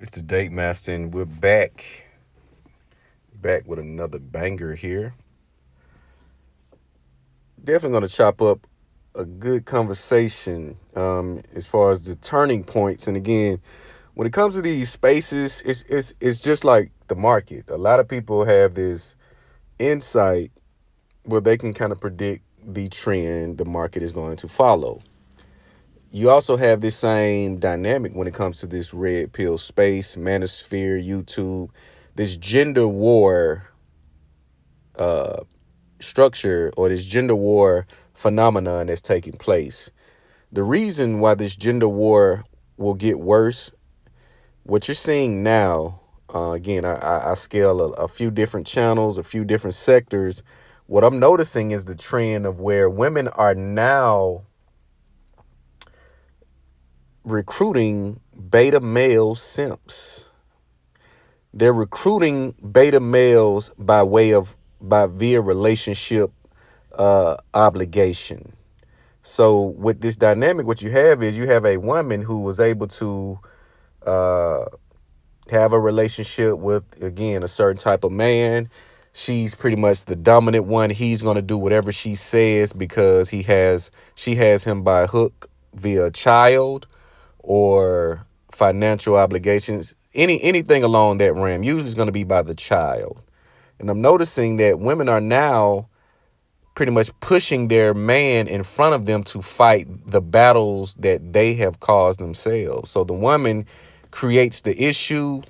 It's the Date Master, and we're back with another banger here. Definitely going to chop up a good conversation as far as the turning points. And again, when it comes to these spaces, it's just like the market. A lot of people have this insight where they can kind of predict the trend the market is going to follow. You also have this same dynamic when it comes to this red pill space, manosphere, YouTube, this gender war structure or this gender war phenomenon that's taking place. The reason why this gender war will get worse, what you're seeing now, again, I scale a few different channels, a few different sectors. What I'm noticing is the trend of where women are now recruiting beta male simps. They're recruiting beta males by via relationship obligation. So with this dynamic, what you have is you have a woman who was able to uh, have a relationship with, again, a certain type of man. She's pretty much the dominant one. He's going to do whatever she says because she has him by hook via child or financial obligations, anything along that realm. Usually it's going to be by the child. And I'm noticing that women are now pretty much pushing their man in front of them to fight the battles that they have caused themselves. So the woman creates the issue.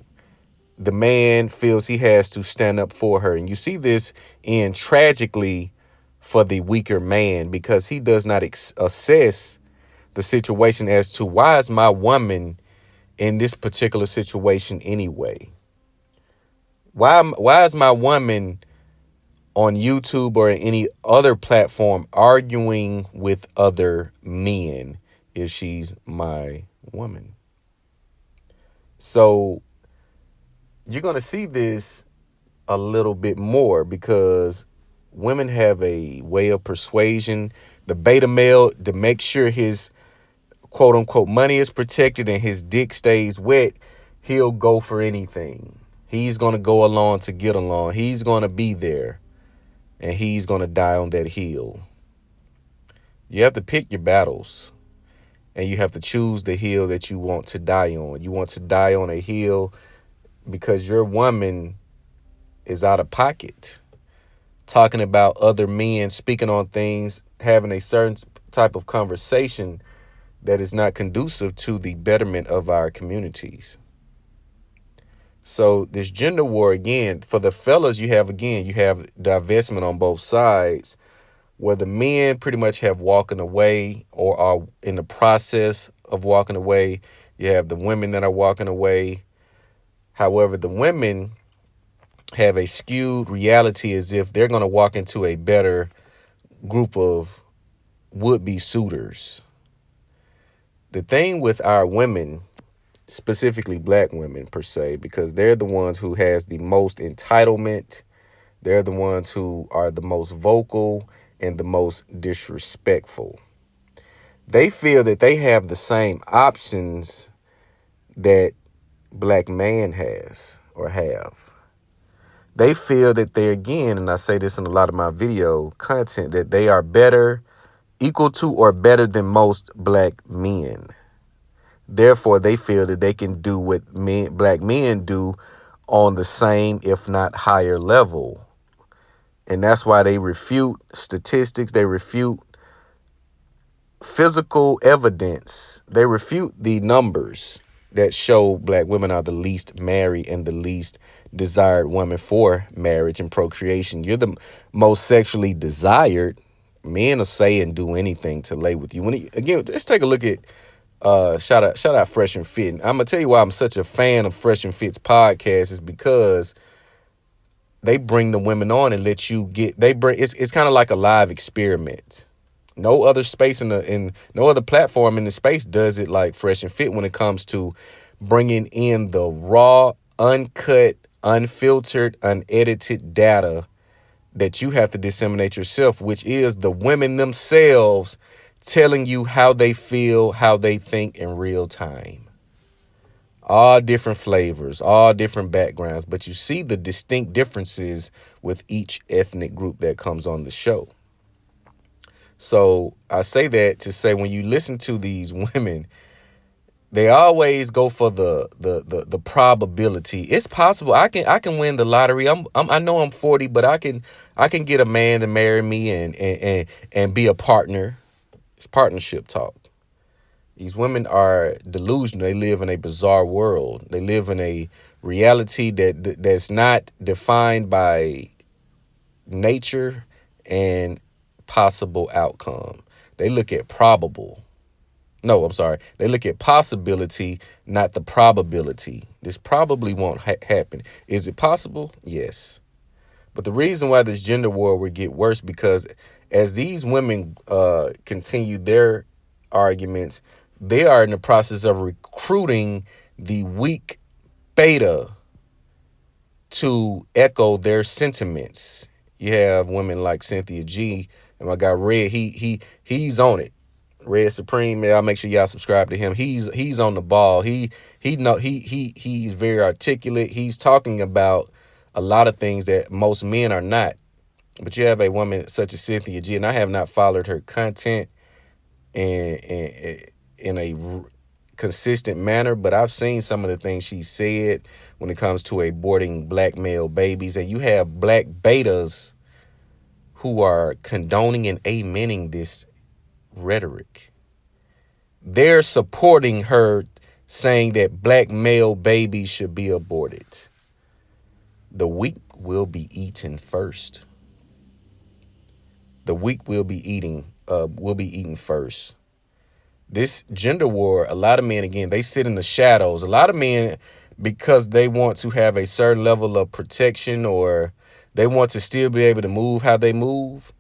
The man feels he has to stand up for her. And you see this in tragically for the weaker man because he does not assess the situation as to why is my woman in this particular situation anyway? Why is my woman on YouTube or any other platform arguing with other men if she's my woman? So you're going to see this a little bit more because women have a way of persuasion. The beta male, to make sure his quote unquote money is protected and his dick stays wet, he'll go for anything. He's going to go along to get along. He's going to be there and he's going to die on that hill. You have to pick your battles and you have to choose the hill that you want to die on. You want to die on a hill because your woman is out of pocket, talking about other men, speaking on things, having a certain type of conversation that is not conducive to the betterment of our communities. So this gender war, again, for the fellas, you have divestment on both sides where the men pretty much have walking away or are in the process of walking away. You have the women that are walking away. However, the women have a skewed reality as if they're going to walk into a better group of would-be suitors. The thing with our women, specifically black women per se, because they're the ones who has the most entitlement. They're the ones who are the most vocal and the most disrespectful. They feel that they have the same options that black man has or have. They feel that they, again, and I say this in a lot of my video content, that they are better, equal to or better than most black men. Therefore, they feel that they can do what black men do on the same, if not higher level. And that's why they refute statistics. They refute physical evidence. They refute the numbers that show black women are the least married and the least desired woman for marriage and procreation. You're the most sexually desired. Men will say and do anything to lay with you. Again, let's take a look at shout out Fresh and Fit. I'm gonna tell you why I'm such a fan of Fresh and Fit's podcast is because they bring the women on and let you it's kind of like a live experiment. No other space in no other platform in the space does it like Fresh and Fit when it comes to bringing in the raw, uncut, unfiltered, unedited data that you have to disseminate yourself, which is the women themselves telling you how they feel, how they think in real time. all different flavors, all different backgrounds, but you see the distinct differences with each ethnic group that comes on the show. So I say that to say, when you listen to these women, they always go for the probability. It's possible I can win the lottery. I know I'm 40, but I can get a man to marry me and be a partner. It's partnership talk. These women are delusional. They live in a bizarre world. They live in a reality that's not defined by nature and possible outcome. They look at probable. No, I'm sorry. They look at possibility, not the probability. This probably won't happen. Is it possible? Yes. But the reason why this gender war will get worse, because as these women continue their arguments, they are in the process of recruiting the weak beta to echo their sentiments. You have women like Cynthia G and my guy Red. He's on it. Red Supreme, I'll make sure y'all subscribe to him. He's on the ball. He's very articulate. He's talking about a lot of things that most men are not. But you have a woman such as Cynthia G, and I have not followed her content in a consistent manner, but I've seen some of the things she said when it comes to aborting black male babies. And you have black betas who are condoning and amening this rhetoric. They're supporting her, saying that black male babies should be aborted. The weak will be eaten first. The weak will be eaten first. This gender war, a lot of men, again, they sit in the shadows. A lot of men, because they want to have a certain level of protection, or they want to still be able to move how they move.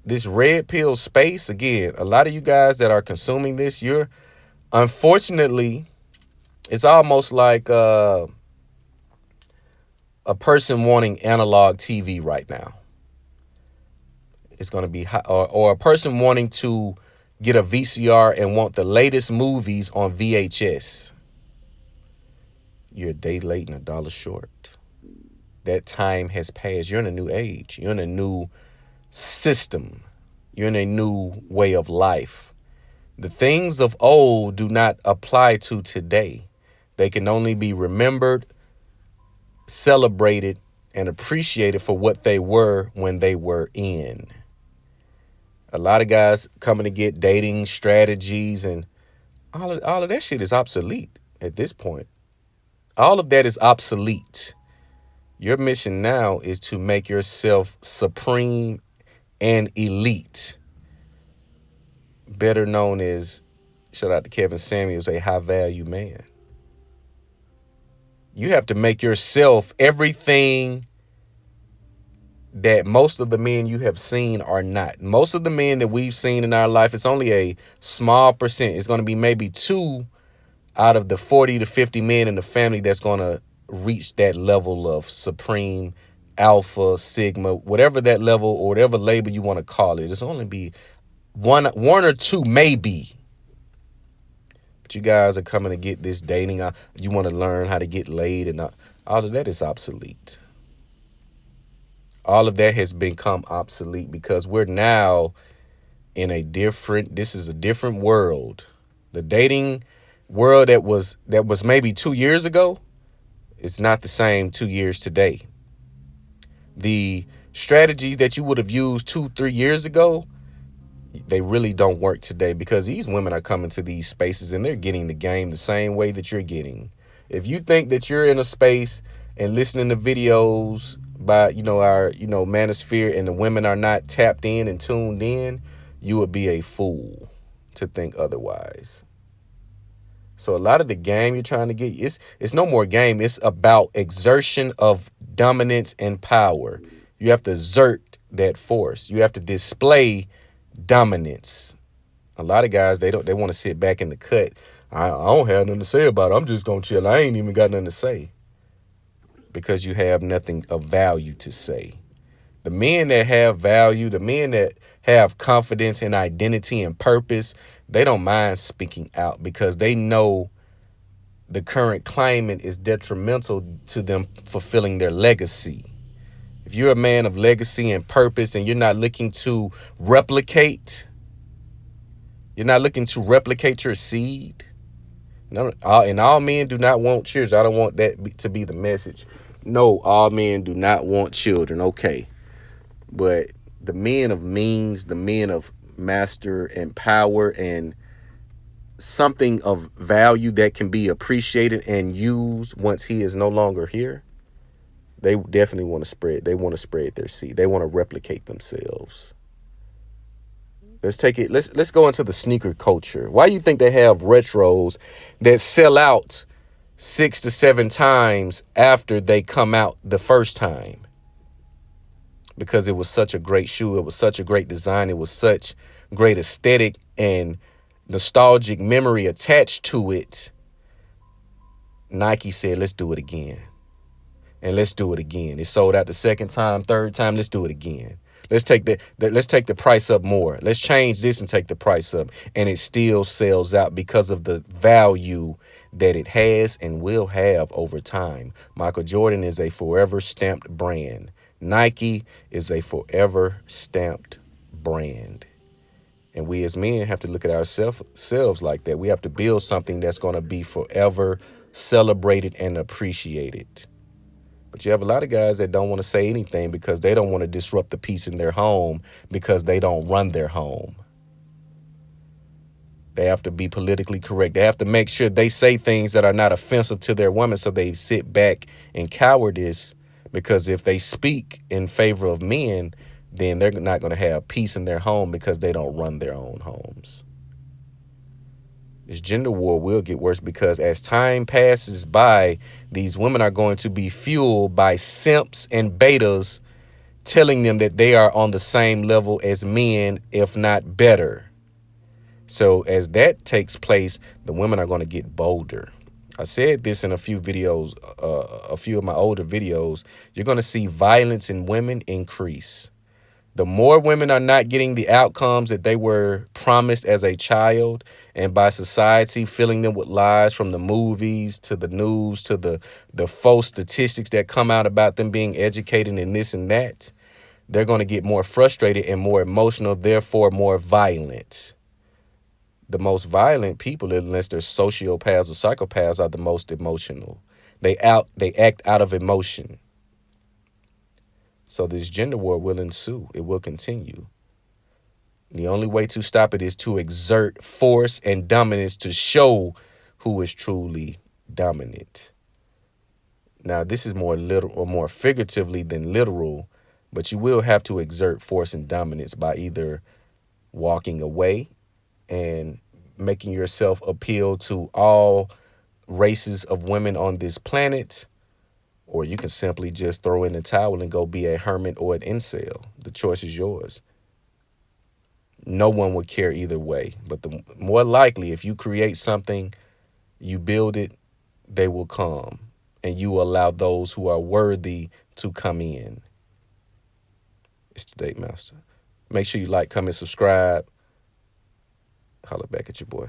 This red pill space, again, a lot of you guys that are consuming this, unfortunately, it's almost like a person wanting analog TV right now. It's going to be, or a person wanting to get a VCR and want the latest movies on VHS. You're a day late and $1 short. That time has passed. You're in a new age. You're in a new system. You're in a new way of life. The things of old do not apply to today. They can only be remembered, celebrated, and appreciated for what they were when they were in. A lot of guys coming to get dating strategies, and all of that shit is obsolete at this point. All of that is obsolete. Your mission now is to make yourself supreme and elite. Better known as, shout out to Kevin Samuels, a high value man. You have to make yourself everything that most of the men you have seen are not. Most of the men that we've seen in our life, it's only a small percent. It's going to be maybe 2 out of the 40 to 50 men in the family that's going to reach that level of supreme, alpha, sigma, whatever that level or whatever label you want to call it. It's only be one or two, maybe. But you guys are coming to get this dating. You want to learn how to get laid, and all of that is obsolete. All of that has become obsolete because we're now in this is a different world. The dating world that was maybe 2 years ago, it's not the same 2 years today. The strategies that you would have used 2-3 years ago, they really don't work today, because these women are coming to these spaces and they're getting the game the same way that you're getting. If you think that you're in a space and listening to videos by, our, manosphere, and the women are not tapped in and tuned in, you would be a fool to think otherwise. So a lot of the game you're trying to get, it's no more game. It's about exertion of dominance and power. You have to exert that force. You have to display dominance. A lot of guys, they want to sit back in the cut. I don't have nothing to say about it. I'm just gonna chill. I ain't even got nothing to say, because you have nothing of value to say. The men that have value, the men that have confidence and identity and purpose, they don't mind speaking out, because they know the current climate is detrimental to them fulfilling their legacy. If you're a man of legacy and purpose and replicate, you're not looking to replicate your seed. No, and all men do not want children. I don't want that to be the message. No, all men do not want children. Okay. But the men of means, the men of master and power and something of value that can be appreciated and used once he is no longer here, they definitely want to spread. They want to spread their seed. They want to replicate themselves. Let's take it. Let's go into the sneaker culture. Why do you think they have retros that sell out 6 to 7 times after they come out the first time? Because it was such a great shoe. It was such a great design. It was such great aesthetic and nostalgic memory attached to it. Nike said, let's do it again. And let's do it again. It sold out the second time, third time. Let's do it again. Let's take the price up more. Let's change this and take the price up. And it still sells out because of the value that it has and will have over time. Michael Jordan is a forever stamped brand. Nike is a forever stamped brand. And we as men have to look at ourselves like that. We have to build something that's going to be forever celebrated and appreciated. But you have a lot of guys that don't want to say anything because they don't want to disrupt the peace in their home because they don't run their home. They have to be politically correct. They have to make sure they say things that are not offensive to their women, so they sit back in cowardice, because if they speak in favor of men, then they're not going to have peace in their home because they don't run their own homes. This gender war will get worse because as time passes by, these women are going to be fueled by simps and betas telling them that they are on the same level as men, if not better. So as that takes place, the women are going to get bolder. I said this in a few videos, a few of my older videos. You're going to see violence in women increase. The more women are not getting the outcomes that they were promised as a child, and by society filling them with lies, from the movies to the news to the false statistics that come out about them being educated in this and that, they're going to get more frustrated and more emotional, therefore more violent. The most violent people, unless they're sociopaths or psychopaths, are the most emotional. They act out of emotion. So this gender war will ensue. It will continue. The only way to stop it is to exert force and dominance to show who is truly dominant. Now, this is more literal or more figuratively than literal, but you will have to exert force and dominance by either walking away and making yourself appeal to all races of women on this planet, or you can simply just throw in the towel and go be a hermit or an incel. The choice is yours. No one would care either way. But the more likely, if you create something, you build it, they will come. And you allow those who are worthy to come in. It's the Date Master. Make sure you like, comment, subscribe. Holler back at your boy.